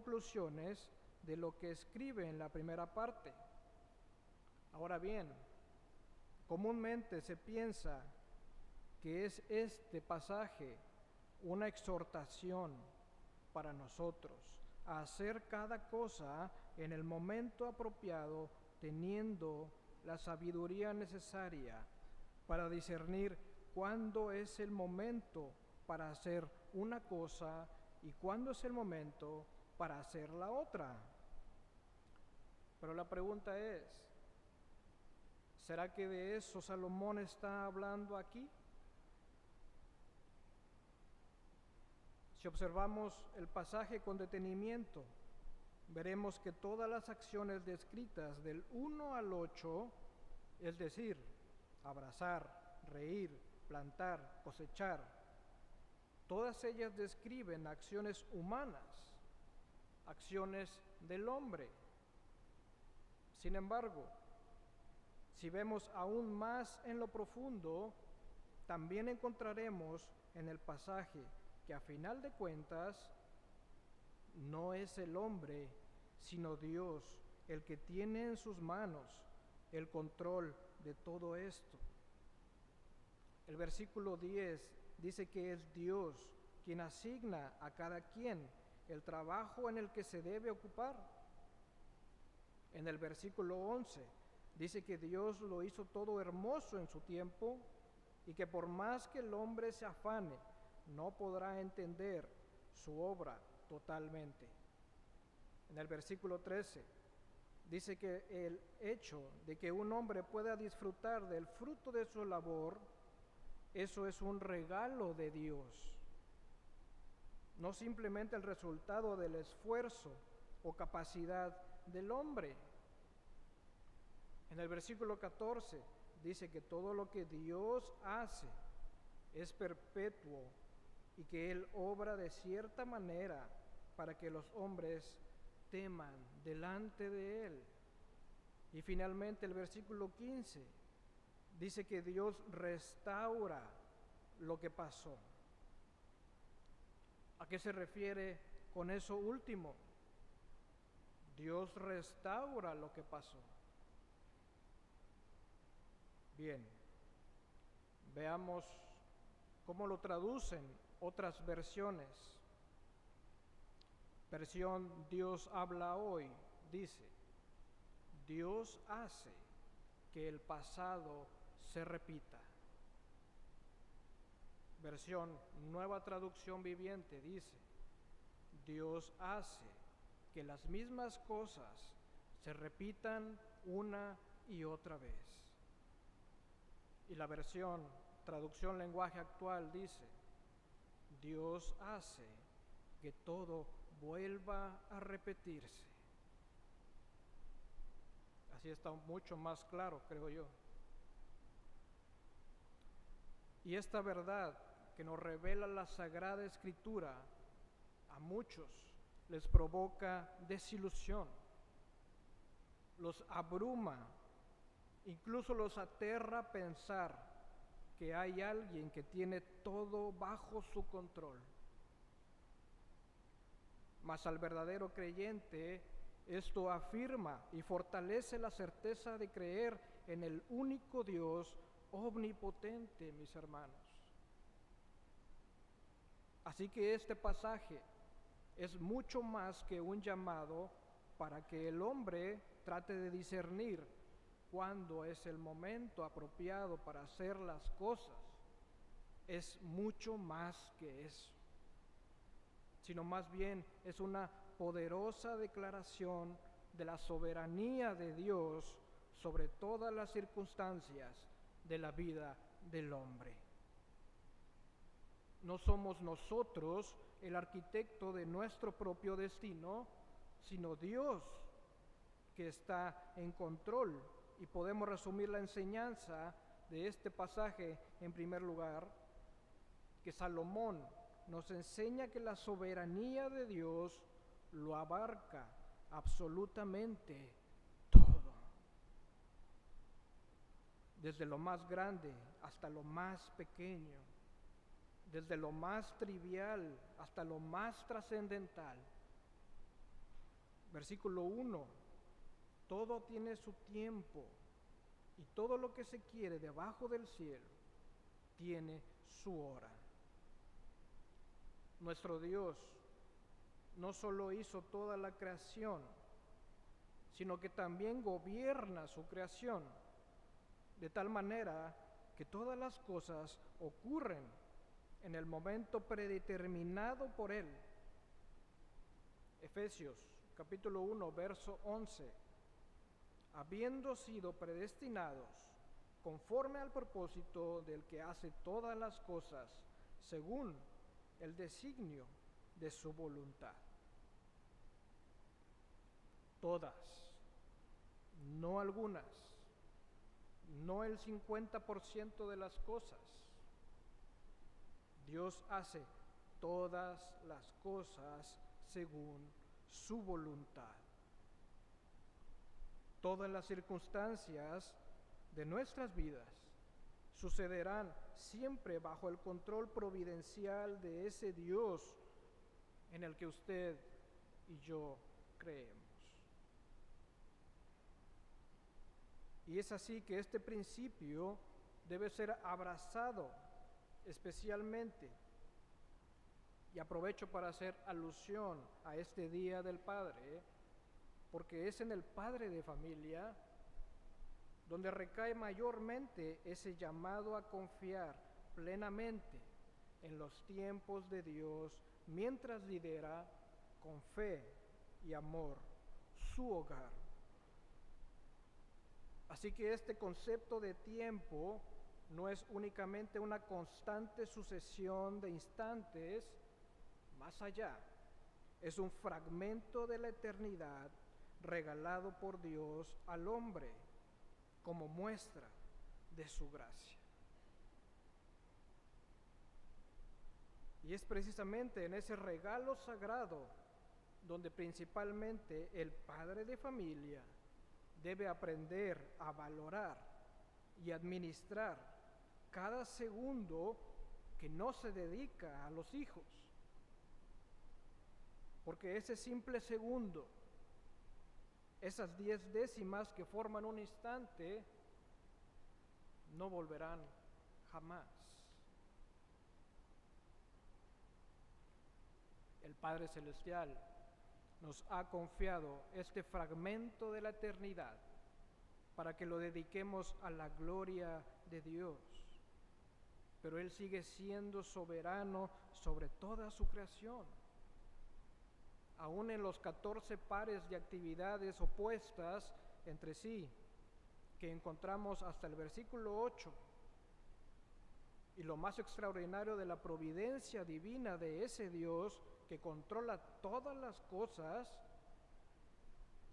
conclusiones de lo que escribe en la primera parte. Ahora bien, comúnmente se piensa que es este pasaje una exhortación para nosotros a hacer cada cosa en el momento apropiado, teniendo la sabiduría necesaria para discernir cuándo es el momento para hacer una cosa y cuándo es el momento para hacer la otra. Pero la pregunta es, ¿será que de eso Salomón está hablando aquí? Si observamos el pasaje con detenimiento, veremos que todas las acciones descritas del 1 al 8, es decir, abrazar, reír, plantar, cosechar, todas ellas describen acciones humanas, acciones del hombre. Sin embargo, si vemos aún más en lo profundo, también encontraremos en el pasaje que a final de cuentas no es el hombre, sino Dios, el que tiene en sus manos el control de todo esto. El versículo 10 dice que es Dios quien asigna a cada quien el trabajo en el que se debe ocupar. En el versículo 11 dice que Dios lo hizo todo hermoso en su tiempo y que por más que el hombre se afane, no podrá entender su obra totalmente. En el versículo 13 dice que el hecho de que un hombre pueda disfrutar del fruto de su labor, eso es un regalo de Dios, no simplemente el resultado del esfuerzo o capacidad del hombre. En el versículo 14 dice que todo lo que Dios hace es perpetuo y que Él obra de cierta manera para que los hombres teman delante de Él. Y finalmente el versículo 15 dice que Dios restaura lo que pasó. ¿A qué se refiere con eso último? Dios restaura lo que pasó. Bien, veamos cómo lo traducen otras versiones. Versión Dios habla hoy dice: Dios hace que el pasado se repita. Versión Nueva Traducción Viviente dice: Dios hace que las mismas cosas se repitan una y otra vez. Y la versión Traducción Lenguaje Actual dice: Dios hace que todo vuelva a repetirse. Así está mucho más claro, creo yo. Y esta verdad que nos revela la Sagrada Escritura a muchos les provoca desilusión, los abruma, incluso los aterra pensar que hay alguien que tiene todo bajo su control. Mas al verdadero creyente esto afirma y fortalece la certeza de creer en el único Dios omnipotente, mis hermanos. Así que este pasaje es mucho más que un llamado para que el hombre trate de discernir cuándo es el momento apropiado para hacer las cosas. Es mucho más que eso, sino más bien es una poderosa declaración de la soberanía de Dios sobre todas las circunstancias de la vida del hombre. No somos nosotros el arquitecto de nuestro propio destino, sino Dios que está en control. Y podemos resumir la enseñanza de este pasaje en primer lugar, que Salomón nos enseña que la soberanía de Dios lo abarca absolutamente todo, desde lo más grande hasta lo más pequeño, desde lo más trivial hasta lo más trascendental. Versículo 1, todo tiene su tiempo y todo lo que se quiere debajo del cielo tiene su hora. Nuestro Dios no solo hizo toda la creación, sino que también gobierna su creación, de tal manera que todas las cosas ocurren en el momento predeterminado por Él. Efesios capítulo 1, verso 11. Habiendo sido predestinados conforme al propósito del que hace todas las cosas según el designio de su voluntad. Todas, no algunas, no el 50% de las cosas. Dios hace todas las cosas según su voluntad. Todas las circunstancias de nuestras vidas sucederán siempre bajo el control providencial de ese Dios en el que usted y yo creemos. Y es así que este principio debe ser abrazado especialmente, y aprovecho para hacer alusión a este Día del Padre, porque es en el padre de familia donde recae mayormente ese llamado a confiar plenamente en los tiempos de Dios mientras lidera con fe y amor su hogar. Así que este concepto de tiempo no es únicamente una constante sucesión de instantes más allá, es un fragmento de la eternidad regalado por Dios al hombre como muestra de su gracia. Y es precisamente en ese regalo sagrado donde principalmente el padre de familia debe aprender a valorar y administrar cada segundo que no se dedica a los hijos. Porque ese simple segundo, esas 10 décimas que forman un instante, no volverán jamás. El Padre Celestial nos ha confiado este fragmento de la eternidad para que lo dediquemos a la gloria de Dios. Pero Él sigue siendo soberano sobre toda su creación. Aún en los 14 pares de actividades opuestas entre sí que encontramos hasta el versículo 8, y lo más extraordinario de la providencia divina de ese Dios que controla todas las cosas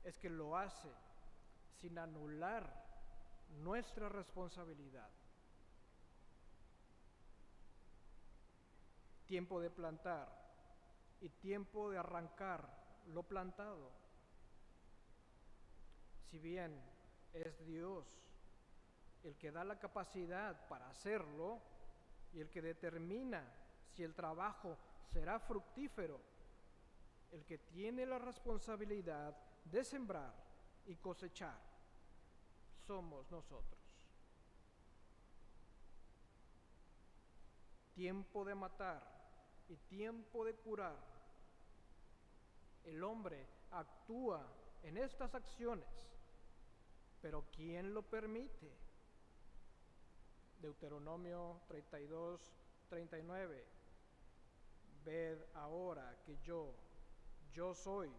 es que lo hace sin anular nuestra responsabilidad. Tiempo de plantar y tiempo de arrancar lo plantado. Si bien es Dios el que da la capacidad para hacerlo y el que determina si el trabajo será fructífero, el que tiene la responsabilidad de sembrar y cosechar somos nosotros. Tiempo de matar y tiempo de curar. El hombre actúa en estas acciones, pero ¿quién lo permite? Deuteronomio 32, 39. Ved ahora que yo soy,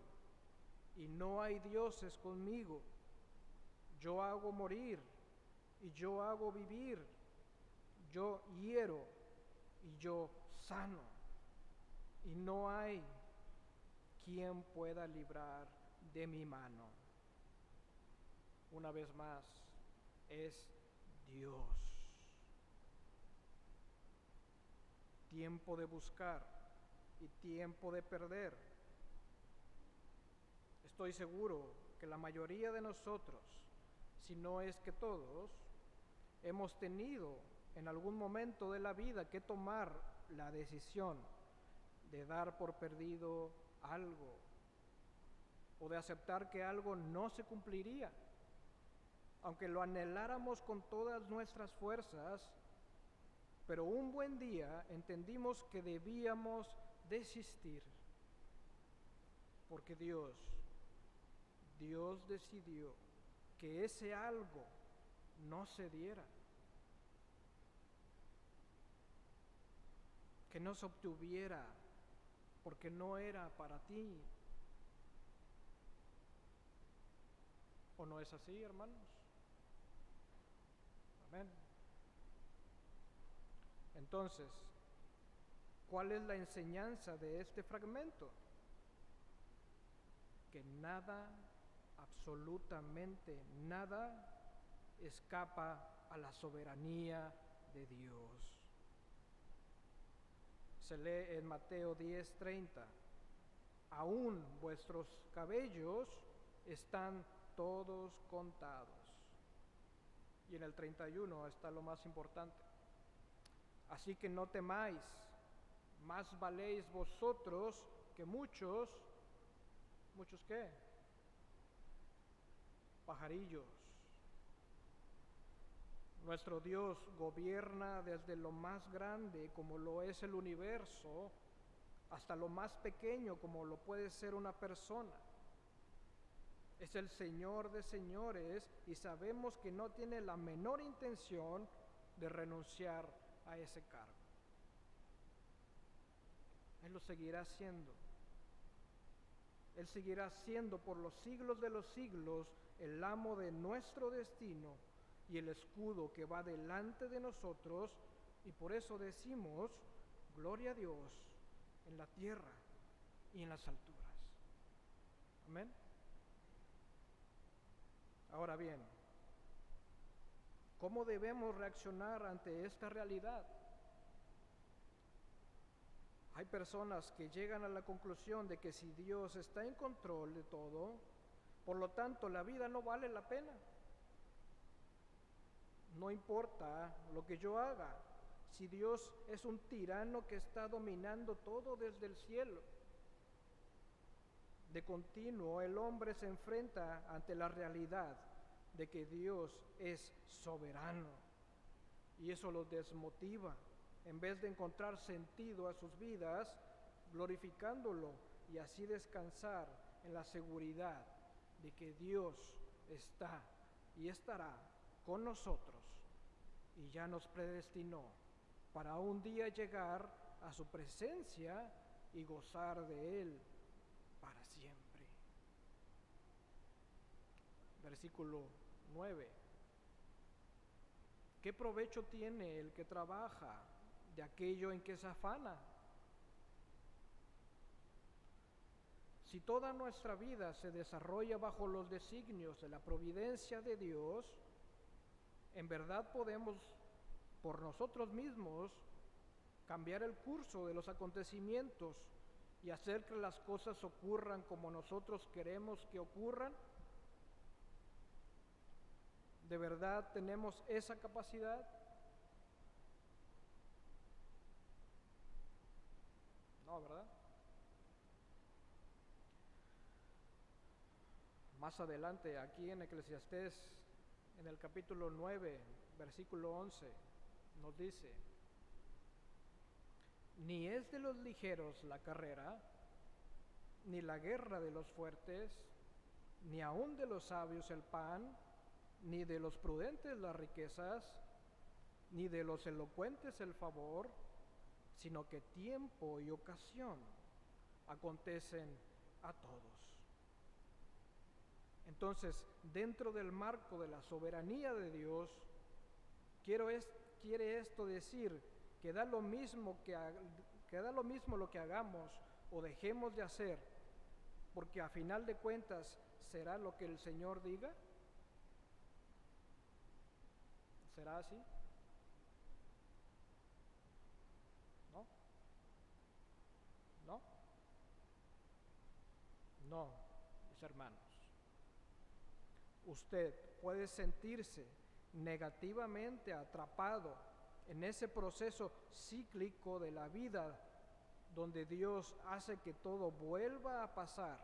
y no hay dioses conmigo. Yo hago morir y yo hago vivir. Yo hiero y yo sano. Y no hay quien pueda librar de mi mano. Una vez más, es Dios. Tiempo de buscar y tiempo de perder. Estoy seguro que la mayoría de nosotros, si no es que todos, hemos tenido en algún momento de la vida que tomar la decisión de dar por perdido algo. o de aceptar que algo no se cumpliría. Aunque lo anheláramos con todas nuestras fuerzas, pero un buen día entendimos que debíamos desistir, porque Dios decidió que ese algo no se diera, que no se obtuviera, porque no era para ti. ¿O no es así, hermanos? Amén. Entonces, ¿cuál es la enseñanza de este fragmento? Que nada, absolutamente nada, escapa a la soberanía de Dios. Se lee en Mateo 10:30, aún vuestros cabellos están todos contados. Y en el 31 está lo más importante. Así que no temáis, más valéis vosotros que muchos ¿qué? Pajarillos. Nuestro Dios gobierna desde lo más grande, como lo es el universo, hasta lo más pequeño, como lo puede ser una persona. Es el Señor de señores y sabemos que no tiene la menor intención de renunciar a ese cargo. Él lo seguirá haciendo. Él seguirá siendo por los siglos de los siglos el amo de nuestro destino y el escudo que va delante de nosotros, y por eso decimos, gloria a Dios en la tierra y en las alturas. Amén. Ahora bien, ¿cómo debemos reaccionar ante esta realidad? Hay personas que llegan a la conclusión de que si Dios está en control de todo, por lo tanto la vida no vale la pena. No importa lo que yo haga, si Dios es un tirano que está dominando todo desde el cielo. De continuo el hombre se enfrenta ante la realidad de que Dios es soberano y eso lo desmotiva. En vez de encontrar sentido a sus vidas, glorificándolo y así descansar en la seguridad de que Dios está y estará con nosotros y ya nos predestinó para un día llegar a su presencia y gozar de Él para siempre. Versículo 9. ¿Qué provecho tiene el que trabaja de aquello en que se afana? Si toda nuestra vida se desarrolla bajo los designios de la providencia de Dios, en verdad podemos por nosotros mismos cambiar el curso de los acontecimientos y hacer que las cosas ocurran como nosotros queremos que ocurran. ¿De verdad tenemos esa capacidad? No, ¿verdad? Más adelante, aquí en Eclesiastés, en el capítulo 9, versículo 11, nos dice: ni es de los ligeros la carrera, ni la guerra de los fuertes, ni aun de los sabios el pan, ni de los prudentes las riquezas, ni de los elocuentes el favor, sino que tiempo y ocasión acontecen a todos. Entonces, dentro del marco de la soberanía de Dios, quiere esto decir que da lo mismo lo que hagamos o dejemos de hacer, porque a final de cuentas será lo que el Señor diga. ¿Será así? ¿No? ¿No? No, mis hermanos. Usted puede sentirse negativamente atrapado en ese proceso cíclico de la vida donde Dios hace que todo vuelva a pasar,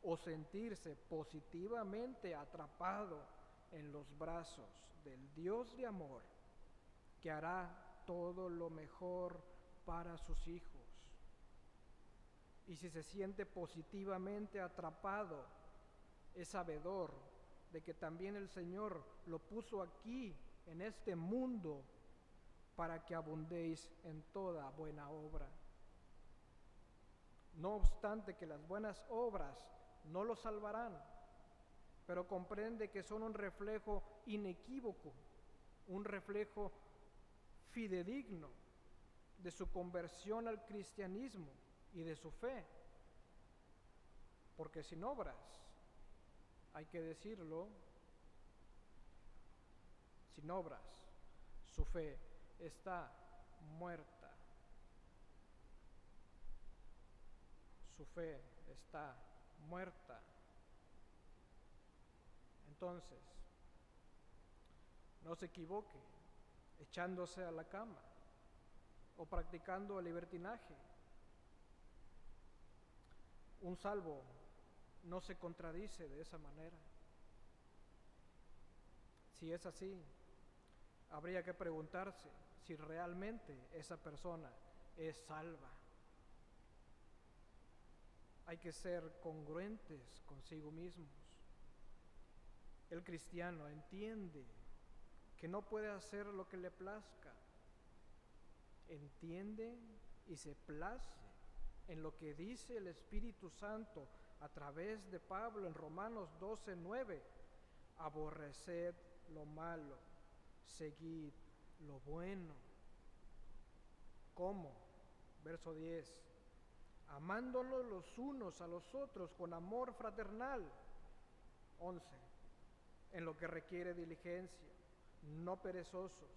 o o sentirse positivamente atrapado en los brazos del Dios de amor, que hará todo lo mejor para sus hijos. Y si se siente positivamente atrapado, es sabedor de que también el Señor lo puso aquí, en este mundo, para que abundéis en toda buena obra. No obstante que las buenas obras no lo salvarán, pero comprende que son un reflejo inequívoco, un reflejo fidedigno de su conversión al cristianismo y de su fe. Porque sin obras, hay que decirlo, sin obras, su fe está muerta. Su fe está muerta. Entonces, no se equivoque echándose a la cama o practicando el libertinaje. Un salvo no se contradice de esa manera. Si es así, habría que preguntarse si realmente esa persona es salva. Hay que ser congruentes consigo mismos. El cristiano entiende que no puede hacer lo que le plazca. Entiende y se place en lo que dice el Espíritu Santo a través de Pablo en Romanos 12:9. Aborreced lo malo, seguid lo bueno. ¿Cómo? Verso 10. Amándonos los unos a los otros con amor fraternal. 11. En lo que requiere diligencia, no perezosos,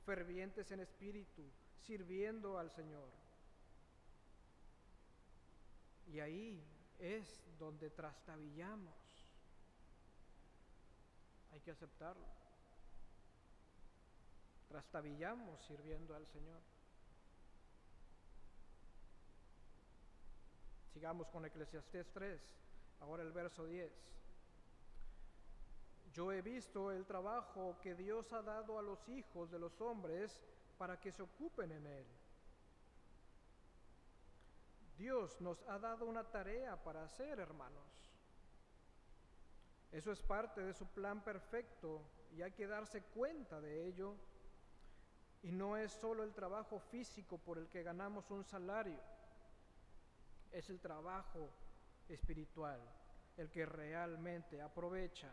fervientes en espíritu, sirviendo al Señor. Y ahí es donde trastabillamos. Hay que aceptarlo. Trastabillamos sirviendo al Señor. Sigamos con Eclesiastés 3, ahora el verso 10. Yo he visto el trabajo que Dios ha dado a los hijos de los hombres para que se ocupen en él. Dios nos ha dado una tarea para hacer, hermanos. Eso es parte de su plan perfecto y hay que darse cuenta de ello. Y no es solo el trabajo físico por el que ganamos un salario, es el trabajo espiritual, el que realmente aprovecha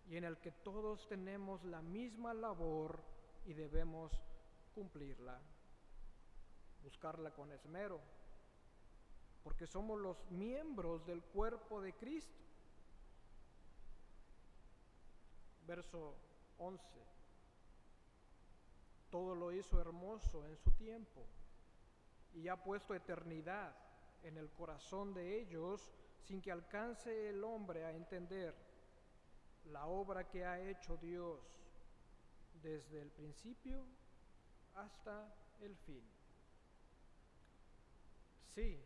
y en el que todos tenemos la misma labor y debemos cumplirla, buscarla con esmero, porque somos los miembros del cuerpo de Cristo. Verso 11. Todo lo hizo hermoso en su tiempo y ha puesto eternidad en el corazón de ellos sin que alcance el hombre a entender la obra que ha hecho Dios desde el principio hasta el fin. Sí,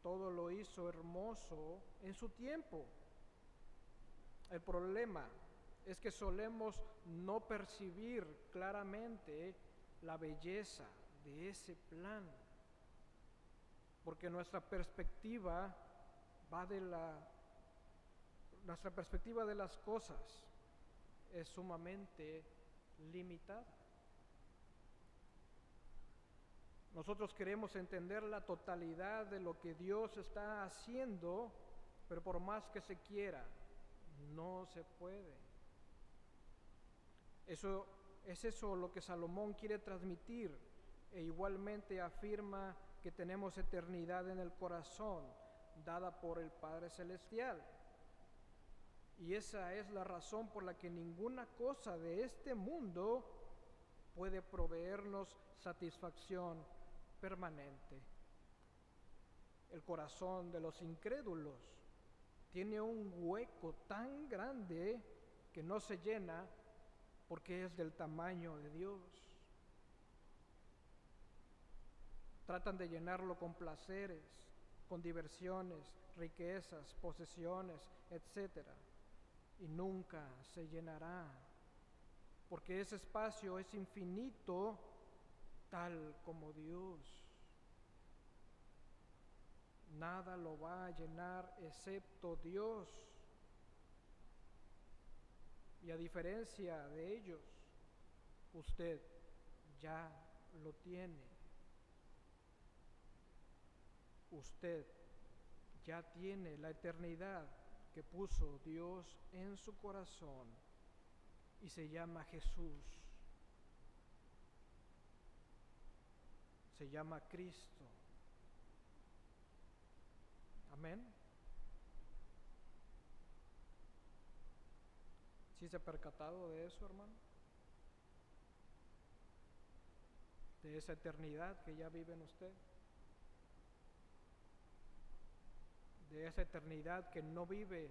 todo lo hizo hermoso en su tiempo. El problema es que solemos no percibir claramente la belleza de ese plan, porque nuestra perspectiva de las cosas es sumamente limitada. Nosotros queremos entender la totalidad de lo que Dios está haciendo, pero por más que se quiera, no se puede. Es eso lo que Salomón quiere transmitir, e igualmente afirma que tenemos eternidad en el corazón, dada por el Padre Celestial. Y esa es la razón por la que ninguna cosa de este mundo puede proveernos satisfacción permanente. El corazón de los incrédulos tiene un hueco tan grande que no se llena porque es del tamaño de Dios. Tratan de llenarlo con placeres, con diversiones, riquezas, posesiones, etcétera, y nunca se llenará, porque ese espacio es infinito, tal como Dios. Nada lo va a llenar excepto Dios. Y a diferencia de ellos, usted ya lo tiene. Usted ya tiene la eternidad que puso Dios en su corazón y se llama Jesús. Se llama Cristo. Amén. ¿Sí se ha percatado de eso, hermano? De esa eternidad que ya vive en usted. De esa eternidad que no vive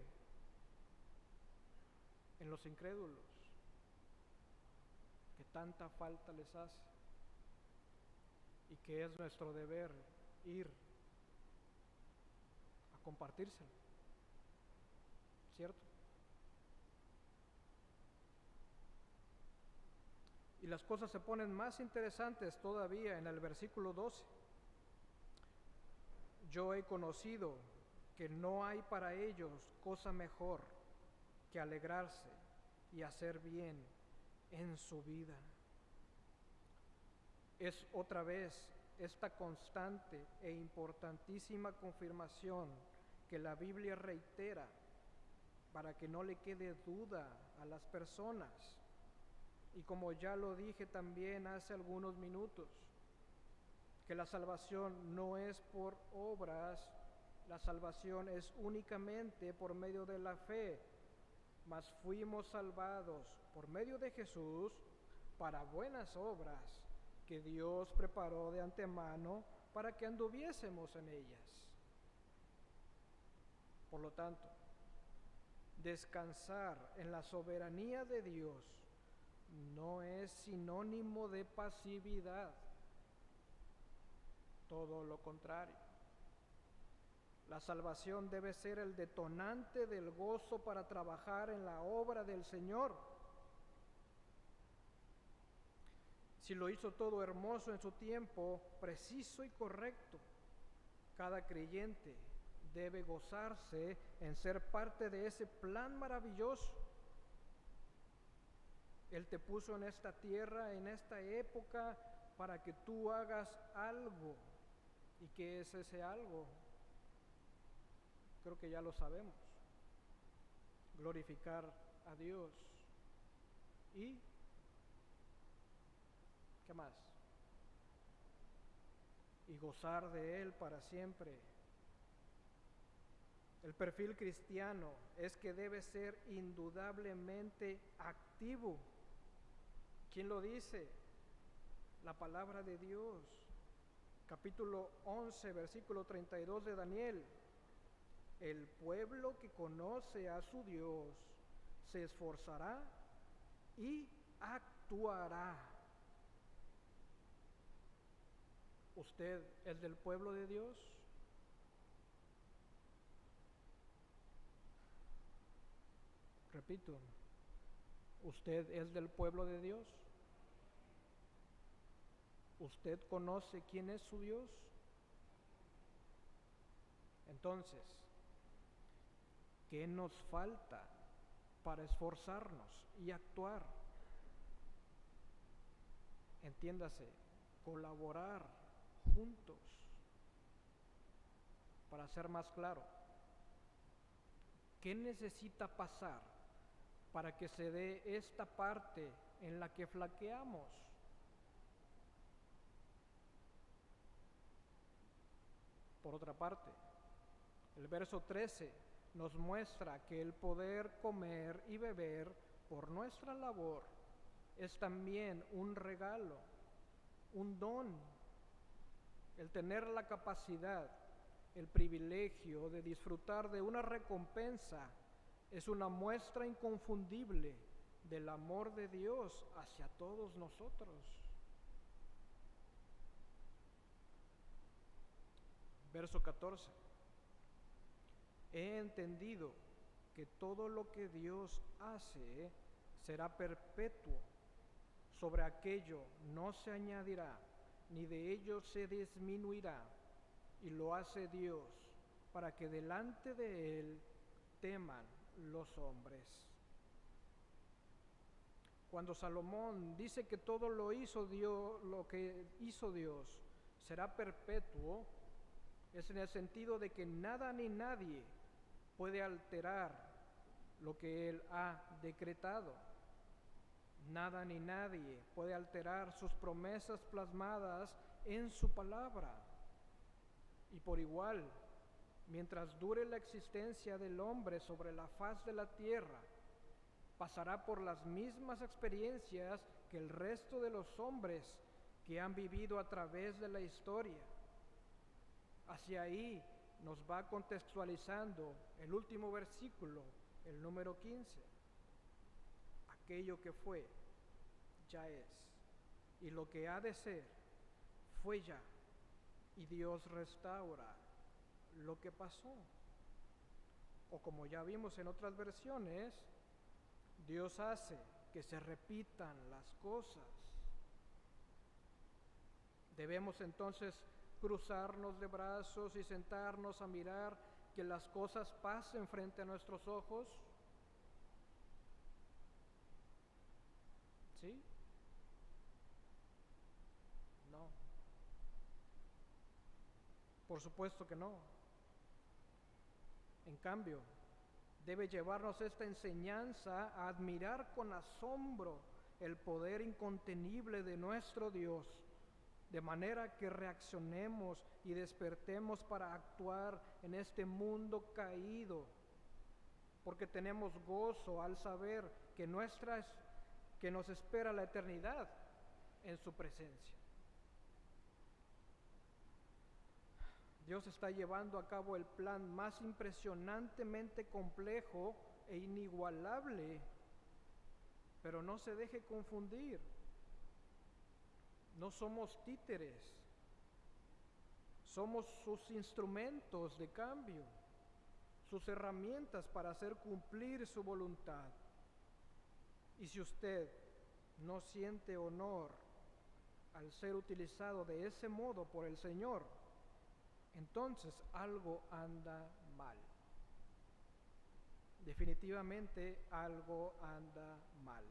en los incrédulos, que tanta falta les hace y que es nuestro deber ir a compartírselo, ¿cierto? Y las cosas se ponen más interesantes todavía en el versículo 12. Yo he conocido que no hay para ellos cosa mejor que alegrarse y hacer bien en su vida. Es otra vez esta constante e importantísima confirmación que la Biblia reitera para que no le quede duda a las personas. Y como ya lo dije también hace algunos minutos, que la salvación no es por obras, la salvación es únicamente por medio de la fe, mas fuimos salvados por medio de Jesús para buenas obras que Dios preparó de antemano para que anduviésemos en ellas. Por lo tanto, descansar en la soberanía de Dios no es sinónimo de pasividad, todo lo contrario. La salvación debe ser el detonante del gozo para trabajar en la obra del Señor. Si lo hizo todo hermoso en su tiempo, preciso y correcto, cada creyente debe gozarse en ser parte de ese plan maravilloso. Él te puso en esta tierra, en esta época, para que tú hagas algo. ¿Y qué es ese algo? Creo que ya lo sabemos. Glorificar a Dios. ¿Y qué más? Y gozar de Él para siempre. El perfil cristiano es que debe ser indudablemente activo. ¿Quién lo dice? La palabra de Dios. Capítulo 11, versículo 32 de Daniel. El pueblo que conoce a su Dios se esforzará y actuará. ¿Usted es del pueblo de Dios? Repito, ¿usted es del pueblo de Dios? ¿Usted conoce quién es su Dios? Entonces, ¿qué nos falta para esforzarnos y actuar? Entiéndase, colaborar juntos. Para ser más claro, ¿qué necesita pasar para que se dé esta parte en la que flaqueamos? Por otra parte, el verso 13 nos muestra que el poder comer y beber por nuestra labor es también un regalo, un don. El tener la capacidad, el privilegio de disfrutar de una recompensa es una muestra inconfundible del amor de Dios hacia todos nosotros. Verso 14. he entendido que todo lo que Dios hace será perpetuo. Sobre aquello no se añadirá, ni de ello se disminuirá, y lo hace Dios para que delante de Él teman los hombres. Cuando Salomón dice que todo lo hizo Dios, lo que hizo Dios será perpetuo, es en el sentido de que nada ni nadie puede alterar lo que Él ha decretado. Nada ni nadie puede alterar sus promesas plasmadas en su palabra. Y por igual, mientras dure la existencia del hombre sobre la faz de la tierra, pasará por las mismas experiencias que el resto de los hombres que han vivido a través de la historia. Hacia ahí nos va contextualizando el último versículo, el número 15. Aquello que fue, ya es, y lo que ha de ser, fue ya, y Dios restaura lo que pasó. O como ya vimos en otras versiones, Dios hace que se repitan las cosas. Debemos entonces cruzarnos de brazos y sentarnos a mirar que las cosas pasen frente a nuestros ojos. ¿Sí? No. Por supuesto que no. En cambio, debe llevarnos esta enseñanza a admirar con asombro el poder incontenible de nuestro Dios, de manera que reaccionemos y despertemos para actuar en este mundo caído, porque tenemos gozo al saber que nos espera la eternidad en su presencia. Dios está llevando a cabo el plan más impresionantemente complejo e inigualable, pero no se deje confundir. No somos títeres, somos sus instrumentos de cambio, sus herramientas para hacer cumplir su voluntad. Y si usted no siente honor al ser utilizado de ese modo por el Señor, entonces algo anda mal. Definitivamente algo anda mal.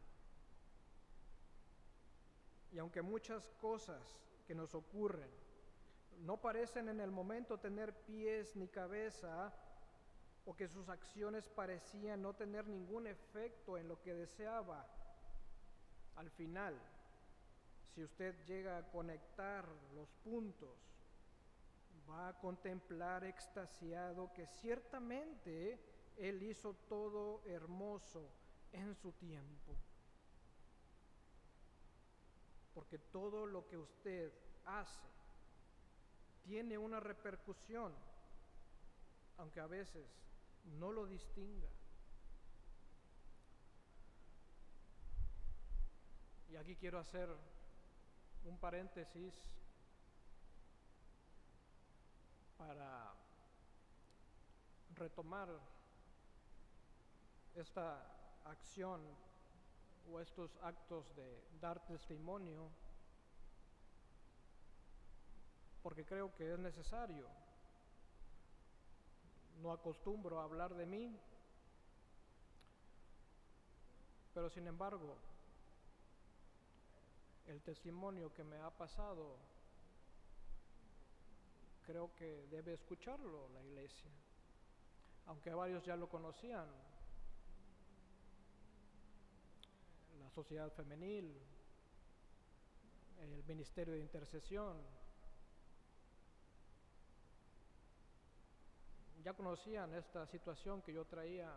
Y aunque muchas cosas que nos ocurren no parecen en el momento tener pies ni cabeza, o que sus acciones parecían no tener ningún efecto en lo que deseaba, al final, si usted llega a conectar los puntos, va a contemplar extasiado que ciertamente Él hizo todo hermoso en su tiempo. Porque todo lo que usted hace tiene una repercusión, aunque a veces no lo distinga. Y aquí quiero hacer un paréntesis para retomar esta acción o estos actos de dar testimonio, porque creo que es necesario. No acostumbro a hablar de mí, pero sin embargo, el testimonio que me ha pasado, creo que debe escucharlo la iglesia, aunque varios ya lo conocían. La sociedad femenil, el ministerio de intercesión, ya conocían esta situación que yo traía,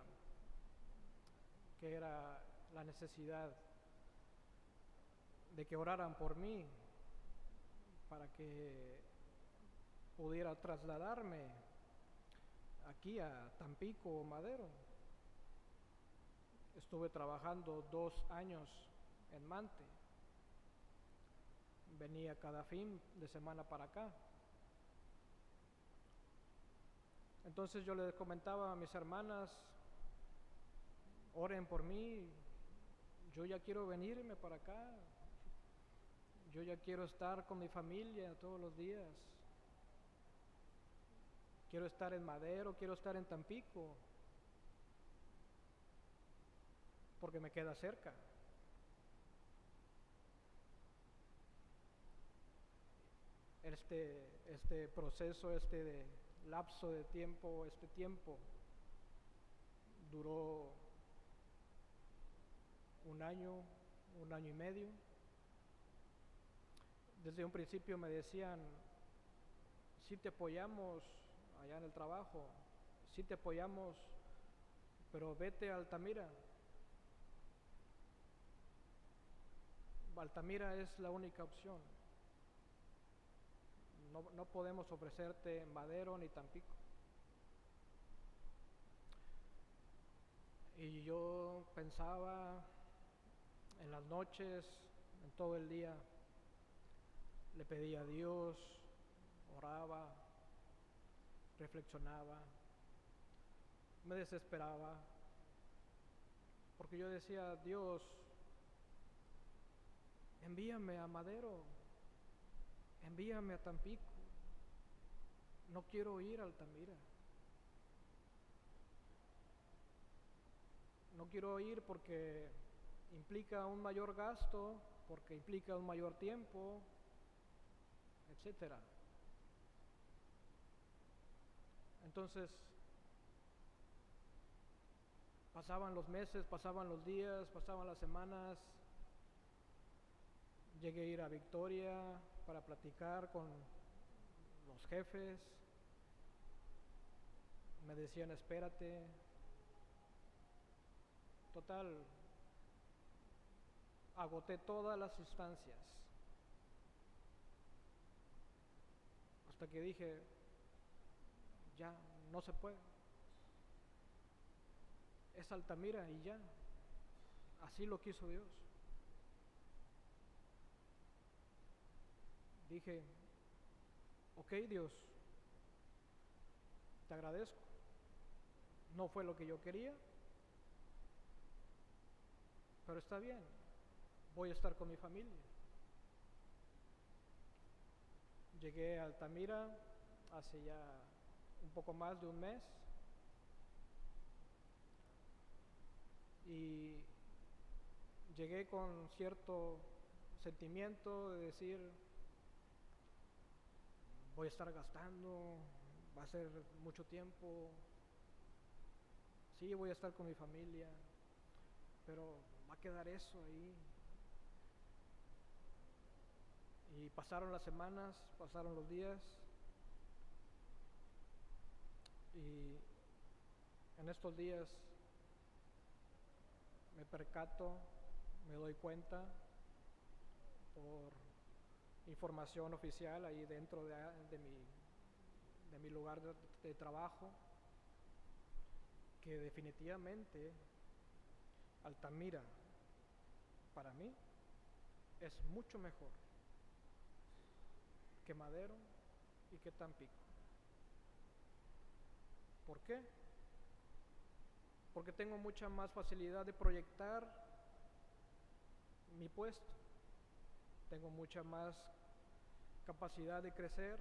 que era la necesidad de que oraran por mí para que pudiera trasladarme aquí a Tampico o Madero. Estuve trabajando 2 años en Mante. Venía cada fin de semana para acá. Entonces yo les comentaba a mis hermanas, oren por mí, yo ya quiero venirme para acá, yo ya quiero estar con mi familia todos los días, quiero estar en Madero, quiero estar en Tampico, porque me queda cerca. Este proceso, este lapso de tiempo, este tiempo duró un año y medio. Desde un principio me decían, sí te apoyamos allá en el trabajo, sí te apoyamos, pero vete a Altamira. Altamira es la única opción. No podemos ofrecerte Madero ni Tampico. Y yo pensaba en las noches, en todo el día, le pedía a Dios, oraba, reflexionaba, me desesperaba, porque yo decía, Dios, envíame a Madero, envíame a Tampico, no quiero ir a Altamira. No quiero ir porque implica un mayor gasto, porque implica un mayor tiempo, etcétera. Entonces, pasaban los meses, pasaban los días, pasaban las semanas. Llegué a ir a Victoria para platicar con los jefes. Me decían, espérate. Total, agoté todas las instancias. Hasta que dije, ya, no se puede. Es Altamira y ya. Así lo quiso Dios. Dije, ok Dios, te agradezco. No fue lo que yo quería, pero está bien, voy a estar con mi familia. Llegué a Altamira hace ya un poco más de un mes y llegué con cierto sentimiento de decir, voy a estar gastando, va a ser mucho tiempo, sí, voy a estar con mi familia, pero va a quedar eso ahí. Y pasaron las semanas, pasaron los días, y en estos días me percato, me doy cuenta por información oficial ahí dentro de mi lugar de trabajo, que definitivamente Altamira para mí es mucho mejor que Madero y que Tampico. ¿Por qué? Porque tengo mucha más facilidad de proyectar mi puesto, tengo mucha más capacidad de crecer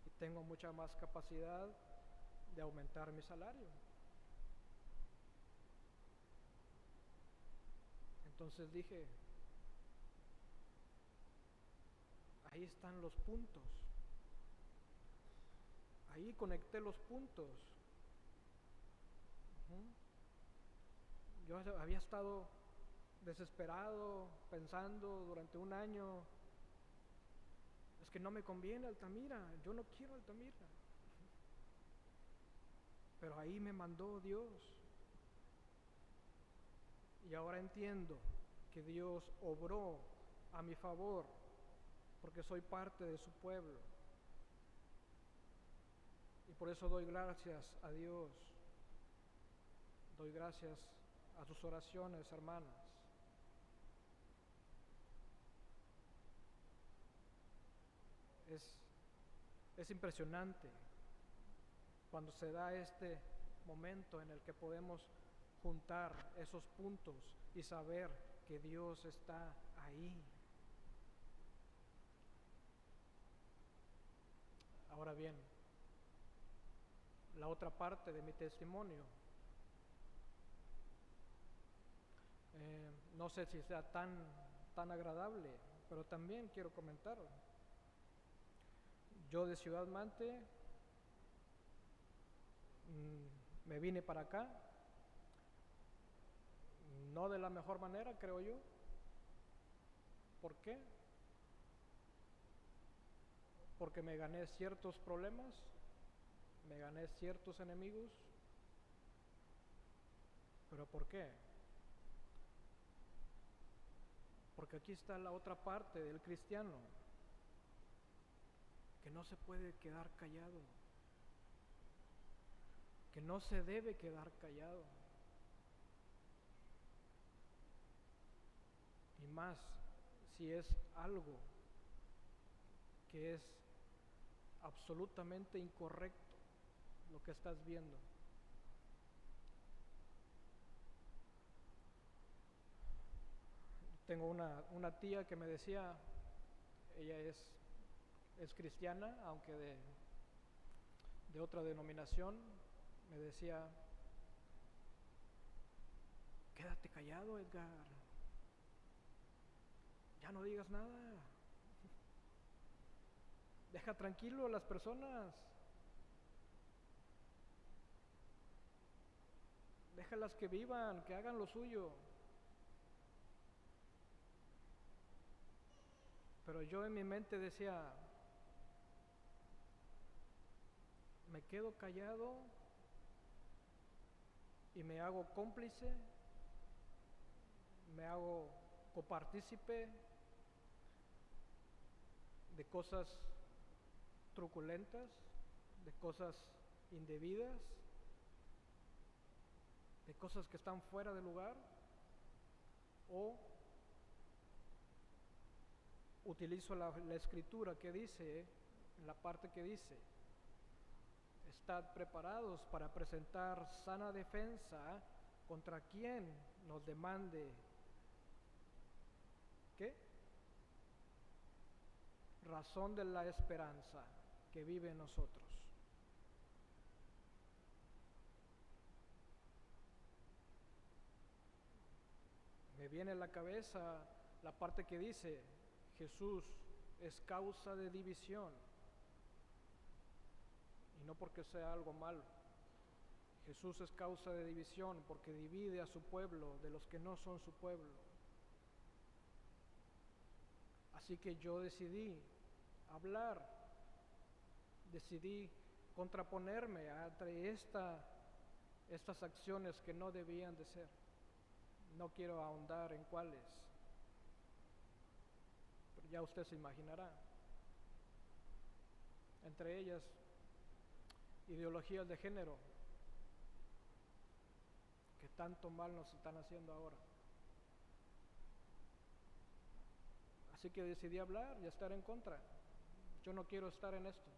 y tengo mucha más capacidad de aumentar mi salario. Entonces dije, ahí están los puntos, ahí conecté los puntos. Yo había estado desesperado, pensando durante un año, es que no me conviene Altamira, yo no quiero Altamira. Pero ahí me mandó Dios. Y ahora entiendo que Dios obró a mi favor, porque soy parte de su pueblo. Y por eso doy gracias a Dios. Doy gracias a sus oraciones, hermanas. Es impresionante cuando se da este momento en el que podemos juntar esos puntos y saber que Dios está ahí. Ahora bien, la otra parte de mi testimonio, no sé si sea tan agradable, pero también quiero comentarlo. Yo de Ciudad Mante me vine para acá, no de la mejor manera, creo yo. ¿Por qué? Porque me gané ciertos problemas, me gané ciertos enemigos. ¿Pero por qué? Porque aquí está la otra parte del cristiano, que no se puede quedar callado, que no se debe quedar callado. Y más si es algo que es absolutamente incorrecto lo que estás viendo. Tengo una tía que me decía, ella es cristiana, aunque de otra denominación, me decía: quédate callado, Edgar, ya no digas nada, deja tranquilo a las personas, déjalas que vivan, que hagan lo suyo. Pero yo en mi mente decía, me quedo callado y me hago cómplice, me hago copartícipe de cosas truculentas, de cosas indebidas, de cosas que están fuera de lugar, o utilizo la escritura que dice, en la parte que dice: estad preparados para presentar sana defensa contra quien nos demande, ¿qué? Razón de la esperanza que vive en nosotros. Me viene a la cabeza la parte que dice: Jesús es causa de división, y no porque sea algo malo. Jesús es causa de división porque divide a su pueblo de los que no son su pueblo. Así que yo decidí hablar, decidí contraponerme entre estas acciones que no debían de ser. No quiero ahondar en cuáles, pero ya usted se imaginará. Entre ellas, ideologías de género, que tanto mal nos están haciendo ahora. Así que decidí hablar y estar en contra. Yo no quiero estar en esto.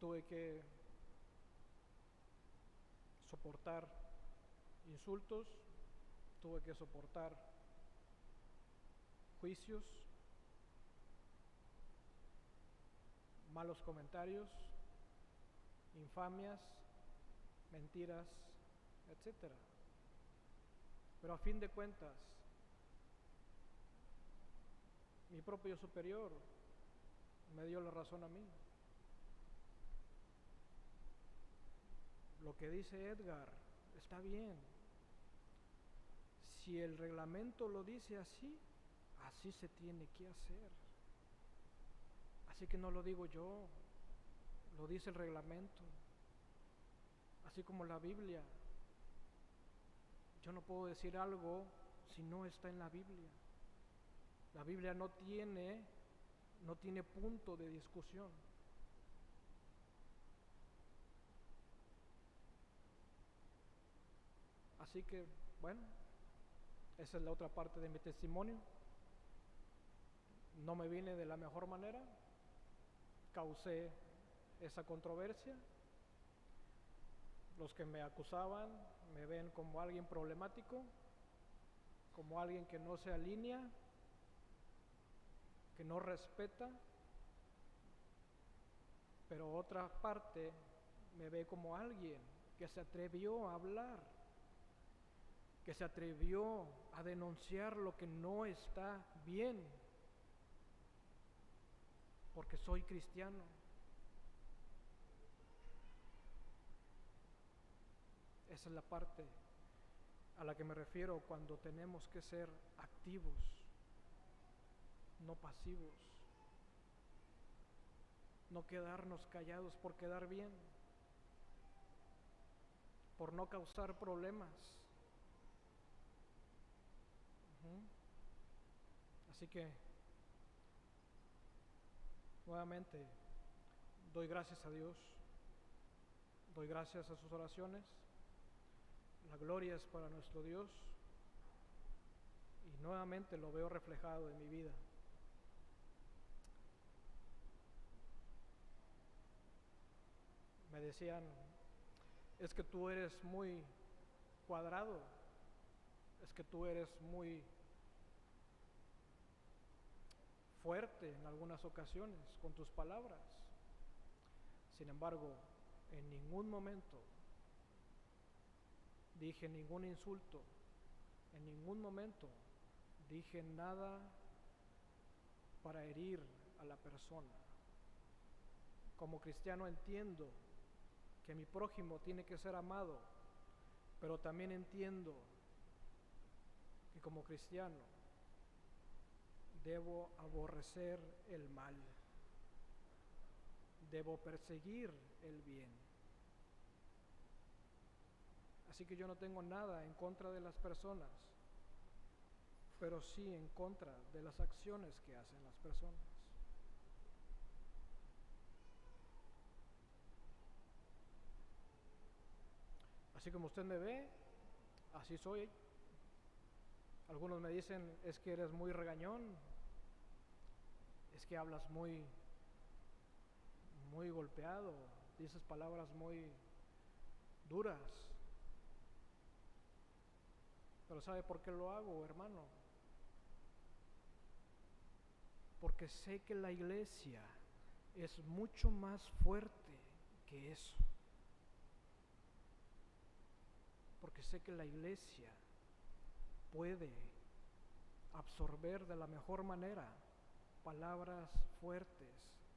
Tuve que soportar insultos, tuve que soportar juicios, malos comentarios, infamias, mentiras, etcétera. Pero a fin de cuentas, mi propio superior me dio la razón a mí. Lo que dice Edgar está bien. Si el reglamento lo dice así, así se tiene que hacer. Así que no lo digo yo, lo dice el reglamento. Así como la Biblia. Yo no puedo decir algo si no está en la Biblia. La Biblia no tiene punto de discusión. Así que, bueno, esa es la otra parte de mi testimonio. No me vine de la mejor manera, causé esa controversia. Los que me acusaban me ven como alguien problemático, como alguien que no se alinea, que no respeta, pero otra parte me ve como alguien que se atrevió a hablar, que se atrevió a denunciar lo que no está bien, porque soy cristiano. Esa es la parte a la que me refiero cuando tenemos que ser activos, no pasivos, no quedarnos callados por quedar bien, por no causar problemas. Así que nuevamente doy gracias a Dios, doy gracias a sus oraciones. La gloria es para nuestro Dios y nuevamente lo veo reflejado en mi vida. Me decían, es que tú eres muy cuadrado, es que tú eres muy fuerte en algunas ocasiones con tus palabras. Sin embargo, en ningún momento dije ningún insulto, en ningún momento dije nada para herir a la persona. Como cristiano entiendo que mi prójimo tiene que ser amado, pero también entiendo que como cristiano debo aborrecer el mal, debo perseguir el bien. Así que yo no tengo nada en contra de las personas, pero sí en contra de las acciones que hacen las personas. Así como usted me ve, así soy. Algunos me dicen, es que eres muy regañón, es que hablas muy golpeado, dices palabras muy duras. Pero ¿sabe por qué lo hago, hermano? Porque sé que la iglesia es mucho más fuerte que eso. Porque sé que la iglesia puede absorber de la mejor manera palabras fuertes,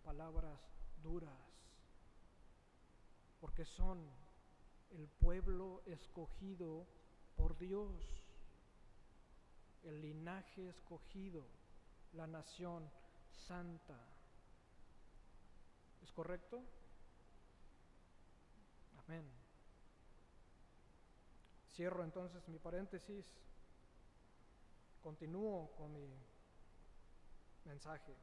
palabras duras, porque son el pueblo escogido por Dios, el linaje escogido, la nación santa. ¿Es correcto? Amén. Cierro entonces mi paréntesis, continúo con mi mensaje.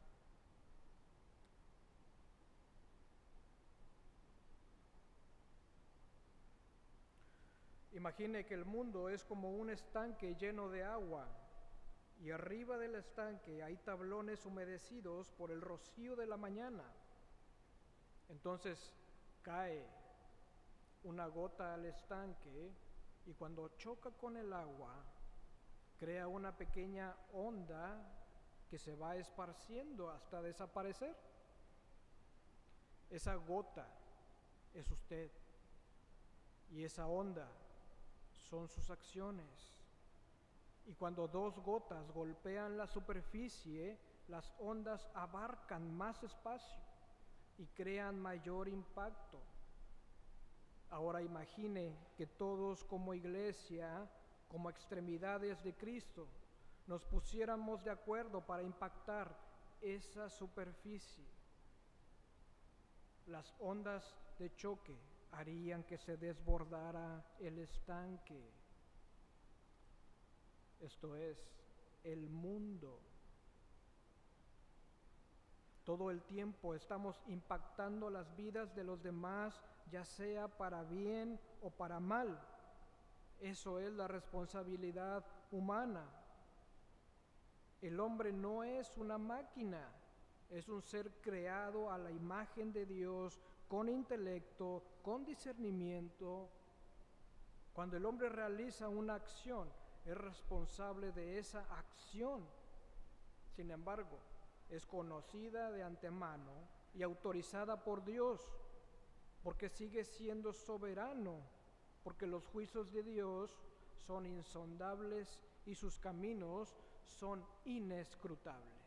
Imagine que el mundo es como un estanque lleno de agua y arriba del estanque hay tablones humedecidos por el rocío de la mañana. Entonces cae una gota al estanque y cuando choca con el agua crea una pequeña onda que se va esparciendo hasta desaparecer. Esa gota es usted y esa onda son sus acciones. Y cuando dos gotas golpean la superficie, las ondas abarcan más espacio y crean mayor impacto. Ahora imagine que todos como iglesia, como extremidades de Cristo, nos pusiéramos de acuerdo para impactar esa superficie. Las ondas de choque harían que se desbordara el estanque. Esto es, el mundo. Todo el tiempo estamos impactando las vidas de los demás, ya sea para bien o para mal. Eso es la responsabilidad humana. El hombre no es una máquina Es un ser creado a la imagen de Dios, con intelecto, con discernimiento. Cuando el hombre realiza una acción, es responsable de esa acción. Sin embargo, es conocida de antemano y autorizada por Dios, porque sigue siendo soberano, porque los juicios de Dios son insondables y sus caminos son inescrutables.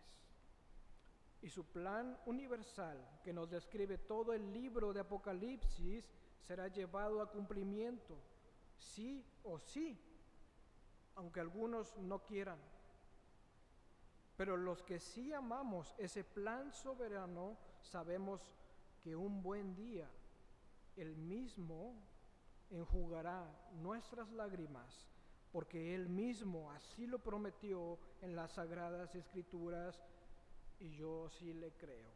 Y su plan universal, que nos describe todo el libro de Apocalipsis, será llevado a cumplimiento, sí o sí, aunque algunos no quieran. Pero los que sí amamos ese plan soberano, sabemos que un buen día Él mismo enjugará nuestras lágrimas, porque Él mismo así lo prometió en las Sagradas Escrituras, y yo sí le creo.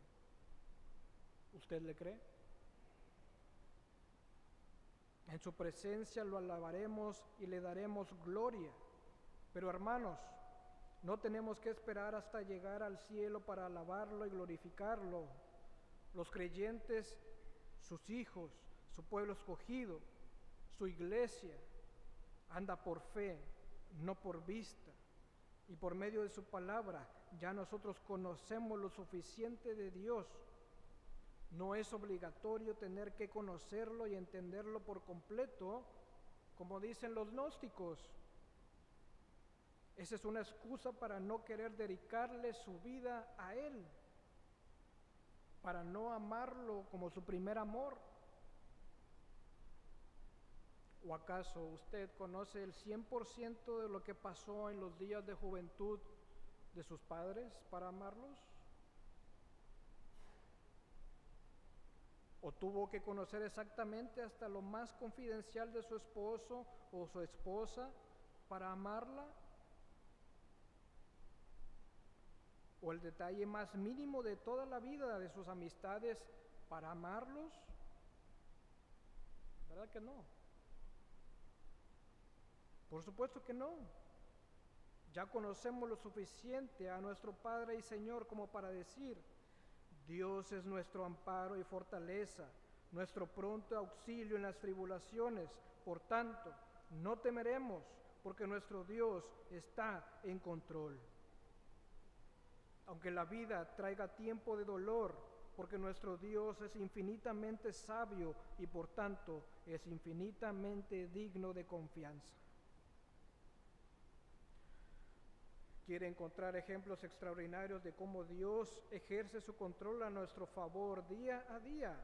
¿Usted le cree? En su presencia lo alabaremos y le daremos gloria. Pero hermanos, no tenemos que esperar hasta llegar al cielo para alabarlo y glorificarlo. Los creyentes, sus hijos, su pueblo escogido, su iglesia, anda por fe, no por vista. Y por medio de su palabra, ya nosotros conocemos lo suficiente de Dios. No es obligatorio tener que conocerlo y entenderlo por completo, como dicen los gnósticos. Esa es una excusa para no querer dedicarle su vida a Él, para no amarlo como su primer amor. ¿O acaso usted conoce el 100% de lo que pasó en los días de juventud de sus padres para amarlos? ¿O tuvo que conocer exactamente hasta lo más confidencial de su esposo o su esposa para amarla? ¿O el detalle más mínimo de toda la vida de sus amistades para amarlos? ¿Verdad que no? Por supuesto que no. Ya conocemos lo suficiente a nuestro Padre y Señor como para decir: Dios es nuestro amparo y fortaleza, nuestro pronto auxilio en las tribulaciones. Por tanto, no temeremos, porque nuestro Dios está en control. Aunque la vida traiga tiempo de dolor, porque nuestro Dios es infinitamente sabio y por tanto es infinitamente digno de confianza. Quiere encontrar ejemplos extraordinarios de cómo Dios ejerce su control a nuestro favor día a día,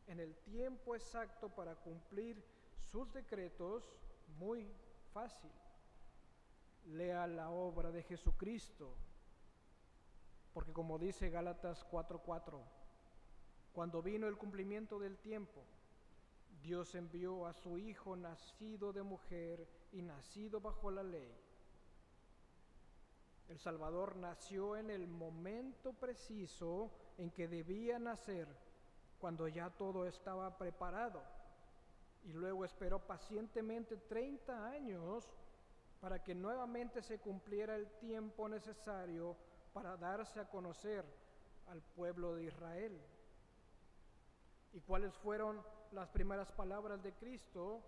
en el tiempo exacto para cumplir sus decretos. Muy fácil. Lea la obra de Jesucristo, porque como dice Gálatas 4:4, cuando vino el cumplimiento del tiempo, Dios envió a su Hijo nacido de mujer y nacido bajo la ley. El Salvador nació en el momento preciso en que debía nacer, cuando ya todo estaba preparado, y luego esperó pacientemente 30 años para que nuevamente se cumpliera el tiempo necesario para darse a conocer al pueblo de Israel. ¿Y cuáles fueron las primeras palabras de Cristo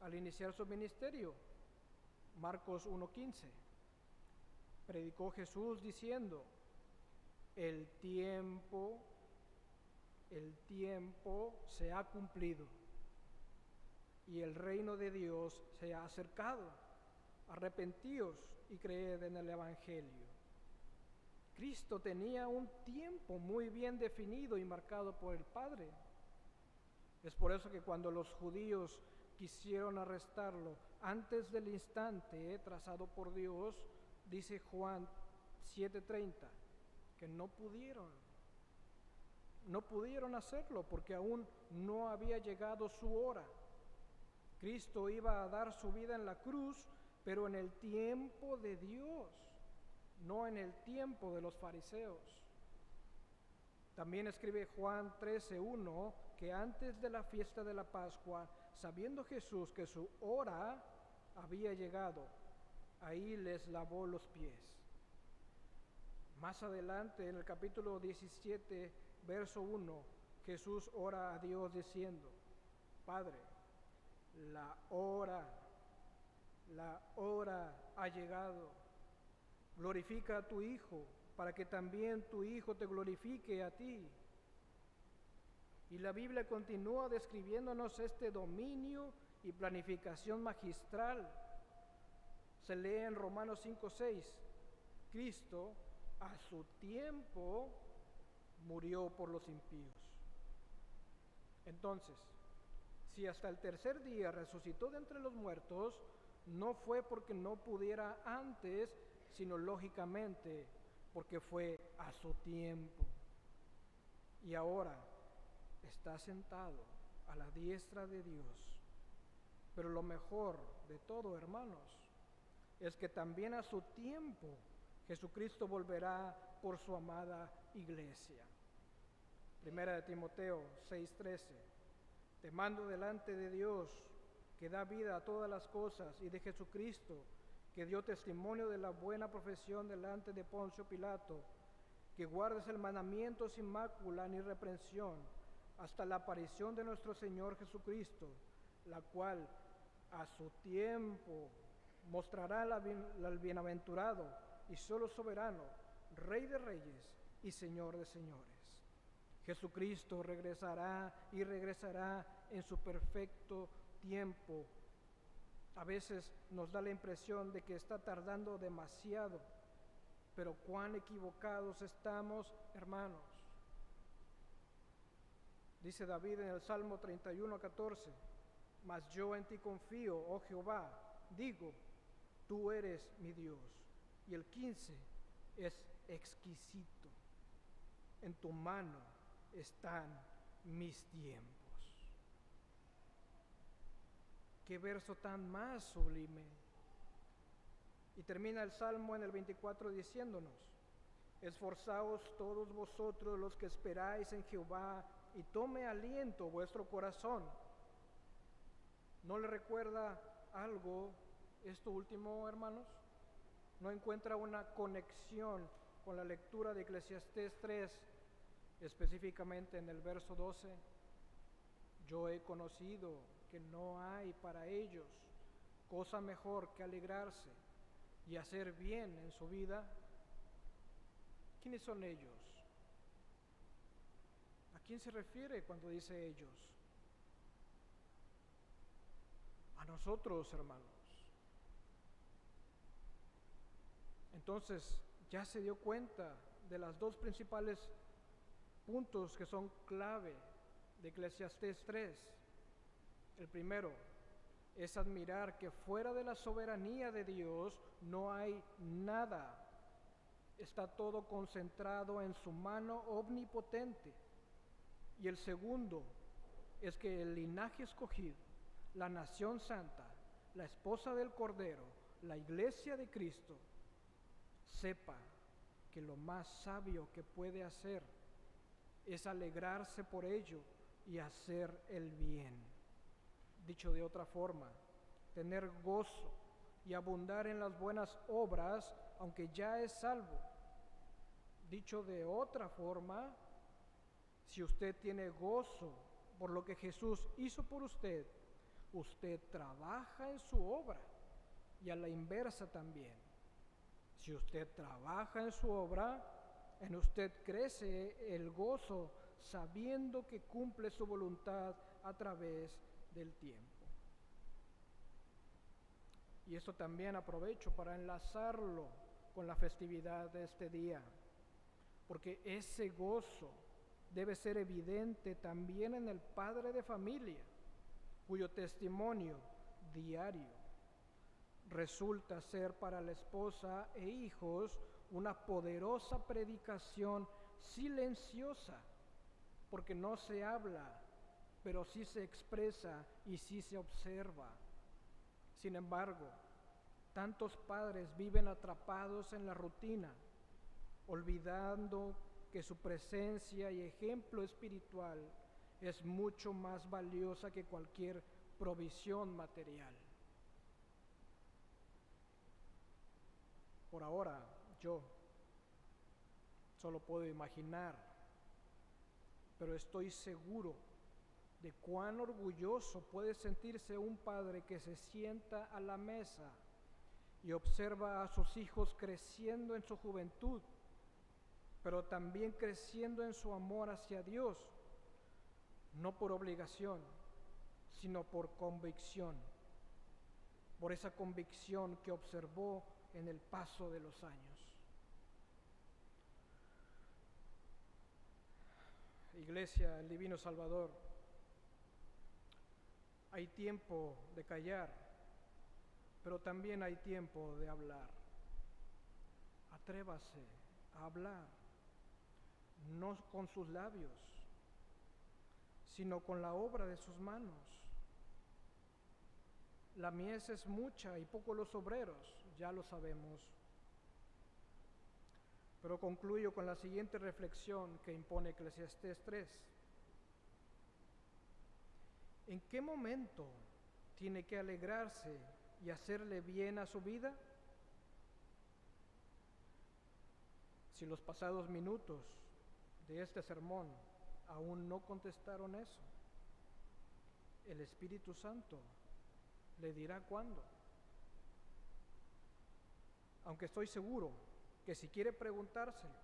al iniciar su ministerio? Marcos 1:15. Predicó Jesús diciendo: el tiempo se ha cumplido y el reino de Dios se ha acercado. Arrepentíos y creed en el Evangelio. Cristo tenía un tiempo muy bien definido y marcado por el Padre. Es por eso que cuando los judíos quisieron arrestarlo antes del instante trazado por Dios, dice Juan 7:30, que no pudieron hacerlo porque aún no había llegado su hora. Cristo iba a dar su vida en la cruz, pero en el tiempo de Dios, no en el tiempo de los fariseos. También escribe Juan 13:1 que antes de la fiesta de la Pascua, sabiendo Jesús que su hora había llegado, ahí les lavó los pies. Más adelante, en el capítulo 17, verso 1, Jesús ora a Dios diciendo: Padre, la hora ha llegado. Glorifica a tu Hijo, para que también tu Hijo te glorifique a ti. Y la Biblia continúa describiéndonos este dominio y planificación magistral. Se lee en Romanos 5:6, Cristo a su tiempo murió por los impíos. Entonces, si hasta el tercer día resucitó de entre los muertos, no fue porque no pudiera antes, sino lógicamente porque fue a su tiempo. Y ahora está sentado a la diestra de Dios. Pero lo mejor de todo, hermanos, es que también a su tiempo Jesucristo volverá por su amada iglesia. Primera de Timoteo 6:13. Te mando delante de Dios, que da vida a todas las cosas, y de Jesucristo, que dio testimonio de la buena profesión delante de Poncio Pilato, que guardes el mandamiento sin mácula ni reprensión, hasta la aparición de nuestro Señor Jesucristo, la cual a su tiempo mostrará al bienaventurado y solo soberano, Rey de reyes y Señor de señores. Jesucristo regresará y regresará en su perfecto tiempo. A veces nos da la impresión de que está tardando demasiado, pero cuán equivocados estamos, hermanos. Dice David en el Salmo 31:14, mas yo en ti confío, oh Jehová, digo, tú eres mi Dios. Y el 15 es exquisito, en tu mano están mis tiempos. Qué verso tan más sublime. Y termina el Salmo en el 24 diciéndonos: esforzaos todos vosotros los que esperáis en Jehová, y tome aliento vuestro corazón. ¿No le recuerda algo esto último, hermanos? ¿No encuentra una conexión con la lectura de Eclesiastés 3, específicamente en el verso 12? Yo he conocido que no hay para ellos cosa mejor que alegrarse y hacer bien en su vida. ¿Quiénes son ellos? ¿A quién se refiere cuando dice ellos? A nosotros, hermanos. Entonces, ya se dio cuenta de las dos principales puntos que son clave de Eclesiastés 3. El primero es admirar que fuera de la soberanía de Dios no hay nada. Está todo concentrado en su mano omnipotente. Y el segundo es que el linaje escogido, la nación santa, la esposa del Cordero, la iglesia de Cristo, sepa que lo más sabio que puede hacer es alegrarse por ello y hacer el bien. Dicho de otra forma, tener gozo y abundar en las buenas obras, aunque ya es salvo. Dicho de otra forma, si usted tiene gozo por lo que Jesús hizo por usted, usted trabaja en su obra, y a la inversa también. Si usted trabaja en su obra, en usted crece el gozo, sabiendo que cumple su voluntad a través del tiempo. Y esto también aprovecho para enlazarlo con la festividad de este día, porque ese gozo debe ser evidente también en el padre de familia, cuyo testimonio diario resulta ser para la esposa e hijos una poderosa predicación silenciosa, porque no se habla, pero sí se expresa y sí se observa. Sin embargo, tantos padres viven atrapados en la rutina, olvidando que su presencia y ejemplo espiritual es mucho más valiosa que cualquier provisión material. Por ahora, yo, solo puedo imaginar, pero estoy seguro de cuán orgulloso puede sentirse un padre que se sienta a la mesa y observa a sus hijos creciendo en su juventud, pero también creciendo en su amor hacia Dios, no por obligación, sino por convicción, por esa convicción que observó en el paso de los años. Iglesia, el Divino Salvador, hay tiempo de callar, pero también hay tiempo de hablar. Atrévase a hablar, no con sus labios, sino con la obra de sus manos. La mies es mucha y pocos los obreros, ya lo sabemos. Pero concluyo con la siguiente reflexión que impone Eclesiastés 3. ¿En qué momento tiene que alegrarse y hacerle bien a su vida? Si los pasados minutos de este sermón aún no contestaron eso, el Espíritu Santo le dirá cuándo. Aunque estoy seguro que si quiere preguntárselo,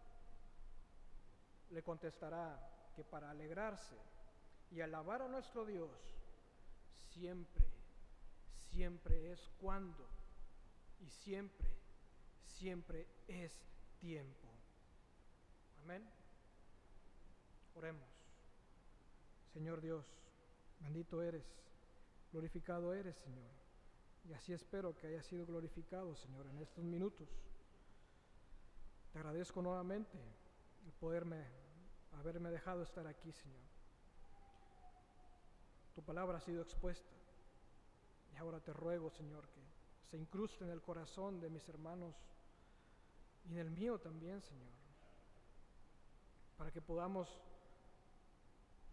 le contestará que para alegrarse y alabar a nuestro Dios, siempre, siempre es cuando y siempre, siempre es tiempo. Amén. Oremos. Señor Dios, bendito eres, glorificado eres, Señor. Y así espero que haya sido glorificado, Señor, en estos minutos. Te agradezco nuevamente el haberme dejado estar aquí, Señor. Tu palabra ha sido expuesta. Y ahora te ruego, Señor, que se incruste en el corazón de mis hermanos y en el mío también, Señor, para que podamos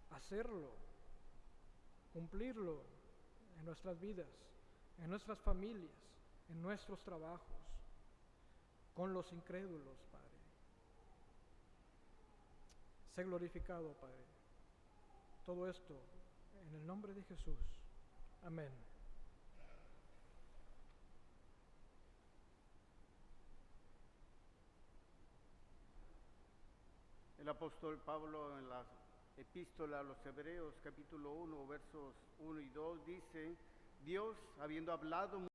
hacerlo, cumplirlo en nuestras vidas, en nuestras familias, en nuestros trabajos, con los incrédulos, Padre. Sé glorificado, Padre. Todo esto en el nombre de Jesús. Amén. El apóstol Pablo en la epístola a los Hebreos, capítulo 1, versos 1 y 2, dice: Dios, habiendo hablado